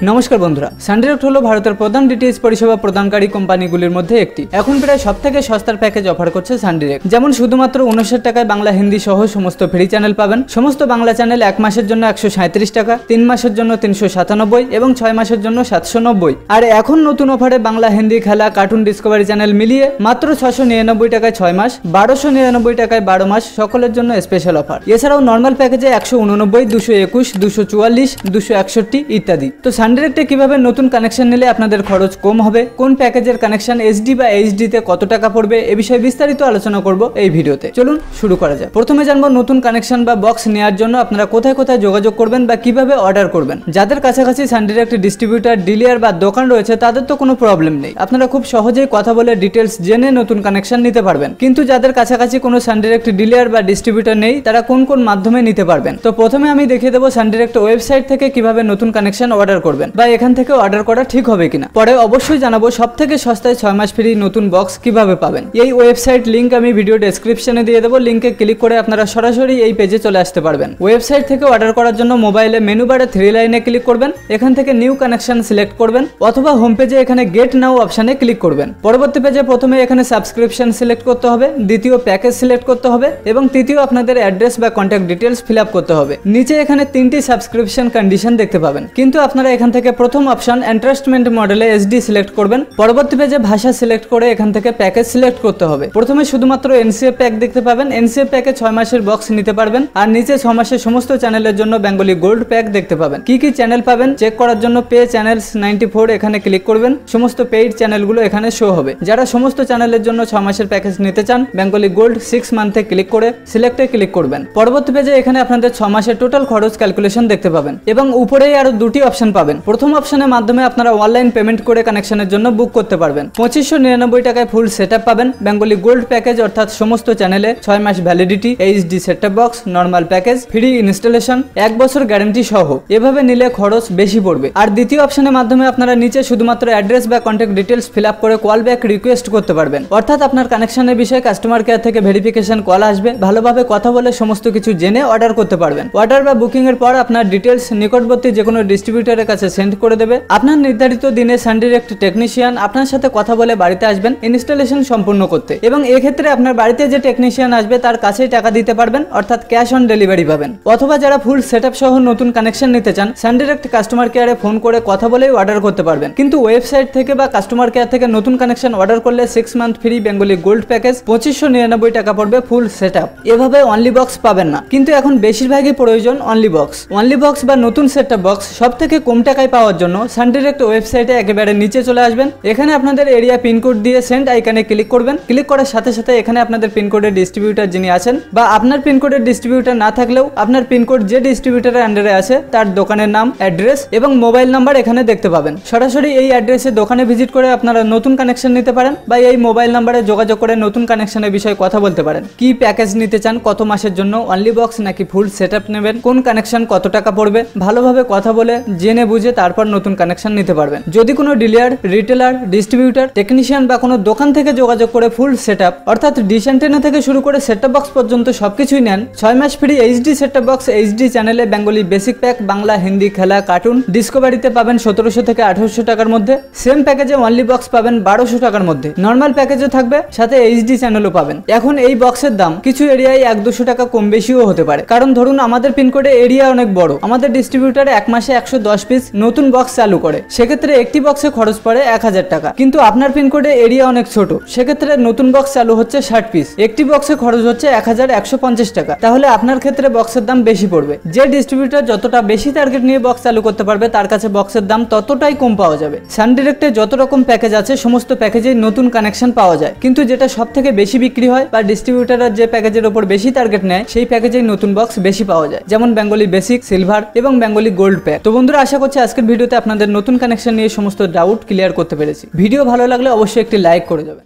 নমস্কার বন্ধুরা, সানডিরেক্ট হলো ভারতের প্রধান ডিটিএইচ পরিষেবা প্রদানকারী কোম্পানিগুলির মধ্যে একটি। এখন প্রায় সবথেকে সস্তার প্যাকেজ অফার করছে সানডিরেক্ট। যেমন শুধুমাত্র 59 টাকায় বাংলা হিন্দি সহ সমস্ত ফ্রি চ্যানেল পাবেন। সমস্ত বাংলা চ্যানেল 1 মাসের জন্য 137 টাকা, 3 মাসের জন্য 397 এবং 6 মাসের জন্য 790। আর এখন নতুন অফারে বাংলা হিন্দি খেলা কার্টুন ডিসকভারি চ্যানেল মিলিয়ে মাত্র 699 টাকায় 6 মাস, 1299 টাকায় 12 মাস সকলের জন্য স্পেশাল অফার। এছাড়াও নর্মাল প্যাকেজে 189, 221, 244, 261 ইত্যাদি। তো সানডিরেক্টে কিভাবে নতুন কানেকশন নিলে আপনাদের খরচ কম হবে, কোন প্যাকেজের কানেকশন এসডি বা এইচডি তে কত টাকা পড়বে, এ বিষয়ে বিস্তারিত আলোচনা করব এই ভিডিওতে। চলুন শুরু করা যাক। প্রথমে জানবো নতুন কানেকশন বা বক্স নেওয়ার জন্য আপনারা কোথায় কোথায় যোগাযোগ করবেন বা কিভাবে অর্ডার করবেন। যাদের কাছাকাছি সানডিরেক্ট ডিস্ট্রিবিউটর, ডিলার বা দোকান রয়েছে তাদের তো কোনো প্রবলেম নেই, আপনারা খুব সহজেই কথা বলে ডিটেলস জেনে নতুন কানেকশন নিতে পারবেন। কিন্তু যাদের কাছাকাছি কোনো সানডিরেক্ট ডিলার বা ডিস্ট্রিবিউটর নেই তারা কোন কোন মাধ্যমে নিতে পারবেন। তো প্রথমে আমি দেখিয়ে দেবো সানডিরেক্ট ওয়েবসাইট থেকে কিভাবে নতুন কানেকশন অর্ডার করবেন বা এখান থেকে অর্ডার করা ঠিক হবে কিনা। পরে অবশ্যই জানাবো সবথেকে সস্তায় 6 মাস ফ্রি নতুন বক্স কিভাবে পাবেন। এই ওয়েবসাইট লিংক আমি ভিডিও ডেসক্রিপশনে দিয়ে দেবো, লিংকে ক্লিক করে আপনারা সরাসরি এই পেজে চলে আসতে পারবেন। ওয়েবসাইট থেকে অর্ডার করার জন্য মোবাইলে মেনু বারে 3 লাইনে ক্লিক করবেন, এখান থেকে নিউ কানেকশন সিলেক্ট করবেন অথবা হোম পেজে এখানে গেট নাও অপশনে ক্লিক করবেন। পরবর্তী পেজে প্রথমে এখানে সাবস্ক্রিপশন সিলেক্ট করতে হবে, দ্বিতীয় প্যাকেজ সিলেক্ট করতে হবে এবং তৃতীয় আপনাদের অ্যাড্রেস বা কন্ট্যাক্ট ডিটেলস ফিল আপ করতে হবে। নিচে এখানে 3টি সাবস্ক্রিপশন কন্ডিশন দেখতে পাবেন, কিন্তু আপনারা এখান থেকে প্রথম অপশন এন্টারেস্টমেন্ট মডেলে এসডি সিলেক্ট করবেন। পরবর্তী পেজে ভাষা সিলেক্ট করে এখান থেকে প্যাকেজ সিলেক্ট করতে হবে। প্রথমে শুধুমাত্র এনসিএফ প্যাক দেখতে পাবেন, এনসিএফ প্যাকে 6 মাসের বক্স নিতে পারবেন। আর নিচে 6 মাসের সমস্ত চ্যানেলের জন্য বেঙ্গলি গোল্ড প্যাক দেখতে পাবেন। কি কি চ্যানেল পাবেন চেক করার জন্য পে চ্যানেলস 94 এখানে ক্লিক করবেন, সমস্ত পেইড চ্যানেলগুলো এখানে শো হবে। যারা সমস্ত চ্যানেলের জন্য 6 মাসের প্যাকেজ নিতে চান বেঙ্গলি গোল্ড 6 মান্থে ক্লিক করে সিলেক্টে ক্লিক করবেন। পরবর্তী পেজে এখানে আপনাদের 6 মাসের টোটাল খরচ ক্যালকুলেশন দেখতে পাবেন এবং উপরেই আরো 2টি অপশন পাবেন। প্রথম অপশনের মাধ্যমে আপনারা অনলাইন পেমেন্ট করে কানেকশনের জন্য বুক করতে পারবেন। 2599 টাকায় ফুল সেটআপ পাবেন। বেঙ্গলি গোল্ড প্যাকেজ অর্থাৎ সমস্ত চ্যানেলে 6 মাস validity, HD setup box, normal package, free installation, 1 বছর গ্যারান্টি সহ। এভাবে নিলে খরচ বেশি পড়বে। আর দ্বিতীয় অপশনের মাধ্যমে আপনারা নিচে শুধুমাত্র অ্যাড্রেস বা কন্ট্যাক্ট ডিটেলস ফিল আপ করে কল ব্যাক রিকোয়েস্ট করতে পারবেন। অর্থাৎ আপনার কানেকশনের বিষয়ে কাস্টমার কেয়ার থেকে ভেরিফিকেশন কল আসবে, ভালোভাবে কথা বলে সমস্ত কিছু জেনে অর্ডার করতে পারবেন। অর্ডার বা বুকিং এর পর আপনার ডিটেলস নিকটবর্তী যে কোনো ডিস্ট্রিবিউটরের কাছে সেন্ড করে দেবে। আপনার নির্ধারিত দিনে সানডিরেক্ট টেকনিশিয়ান আপনার সাথে কথা বলে বাড়িতে আসবেন ইনস্টলেশন সম্পূর্ণ করতে এবং এক্ষেত্রে আপনার বাড়িতে যে টেকনিশিয়ান আসবে তার কাছেই টাকা দিতে পারবেন, অর্থাৎ ক্যাশ অন ডেলিভারি পাবেন। অথবা যারা ফুল সেটআপ সহ নতুন কানেকশন নিতে চান সানডিরেক্ট কাস্টমার কেয়ারে ফোন করে কথা বলেই অর্ডার করতে পারবেন। কিন্তু ওয়েবসাইট থেকে বা কাস্টমার কেয়ার থেকে নতুন কানেকশন অর্ডার করলে 6 month free Bengali gold package 2599 টাকা পড়বে ফুল সেটআপ। এভাবে অনলি বক্স পাবেন না, কিন্তু এখন বেশিরভাগই প্রয়োজন অনলি বক্স। অনলি বক্স বা নতুন সেটআপ বক্স সবথেকে কম টাকায় পাওয়ার জন্য সানডিরেক্ট ওয়েবসাইটে একেবারে নিচে চলে আসবেন। এখানে আপনাদের এরিয়া পিনকোড দিয়ে সেন্ড আইকনে ক্লিক করবেন। ক্লিক করার সাথে সাথে এখানে আপনাদের পিনকোডের ডিস্ট্রিবিউটর যিনি আছেন বা আপনার পিনকোডের ডিস্ট্রিবিউটর না থাকলেও আপনার পিনকোড যে ডিস্ট্রিবিউটরের আন্ডারে আছে তার দোকানের নাম, অ্যাড্রেস এবং মোবাইল নাম্বার এখানে দেখতে পাবেন। সরাসরি এই অ্যাড্রেসে দোকানে ভিজিট করে আপনারা নতুন কানেকশন নিতে পারেন বা এই মোবাইল নাম্বারে যোগাযোগ করে নতুন কানেকশনের বিষয়ে কথা বলতে পারেন। কি প্যাকেজ নিতে চান, কত মাসের জন্য, অনলি বক্স নাকি ফুল সেটআপ নেবেন, কোন কানেকশন কত টাকা পড়বে, ভালোভাবে কথা বলে জেনে বুঝে তারপর নতুন কানেকশন নিতে পারবেন। যদি কোনো ডিলার, রিটেলার, ডিস্ট্রিবিউটর, টেকনিশিয়ান বা কোনো দোকান থেকে যোগাযোগ করে ফুল সেটআপ অর্থাৎ ডিশ অ্যান্টেনা থেকে শুরু করে সেটআপ বক্স পর্যন্ত সবকিছুই নেন, 6 মাস free HD setup box, HD চ্যানেলে Bengali basic pack, Bangla Hindi খেলা কার্টুন ডিসকভারিতে পাবেন 1700 থেকে 1800 টাকার মধ্যে। সেম প্যাকেজে অনলি বক্স পাবেন 1200 টাকার মধ্যে। নর্মাল প্যাকেজও থাকবে, সাথে এইচডি চ্যানেলও পাবেন। এখন এই বক্সের দাম কিছু এরিয়ায় 100-200 টাকা কম বেশিও হতে পারে, কারণ ধরুন আমাদের পিনকোডে এরিয়া অনেক বড়, আমাদের ডিস্ট্রিবিউটর 1 মাসে 110 পিস নতুন বক্স চালু করে, সেক্ষেত্রে একটি বক্সে খরচ পড়ে 1000 টাকা। কিন্তু আপনার পিনকোডে এরিয়া অনেক ছোট, সেক্ষেত্রে নতুন বক্স চালু হচ্ছে 60 পিস, একটি বক্সে খরচ হচ্ছে 1150 টাকা। তাহলে আপনার ক্ষেত্রে বক্সের দাম বেশি পড়বে। যে ডিস্ট্রিবিউটর যতটা বেশি টার্গেট নিয়ে বক্স চালু করতে পারবে তার কাছে বক্সের দাম ততটাই কম পাওয়া যাবে। সানডিরেক্টে যত রকম প্যাকেজ আছে সমস্ত প্যাকেজেই নতুন কানেকশন পাওয়া যায়, কিন্তু যেটা সব থেকে বেশি বিক্রি হয় বা ডিস্ট্রিবিউটররা যে প্যাকেজের উপর বেশি টার্গেট নেয় সেই প্যাকেজেই নতুন বক্স বেশি পাওয়া যায়, যেমন বেঙ্গলি বেসিক, সিলভার এবং বেঙ্গলি গোল্ড প্যাক। তো বন্ধুরা, আশা করছি আজকের ভিডিওতে আপনাদের নতুন কানেকশন নিয়ে সমস্ত ডাউট ক্লিয়ার করতে পেরেছি। ভিডিও ভালো লাগলে অবশ্যই একটি লাইক করে যাবেন।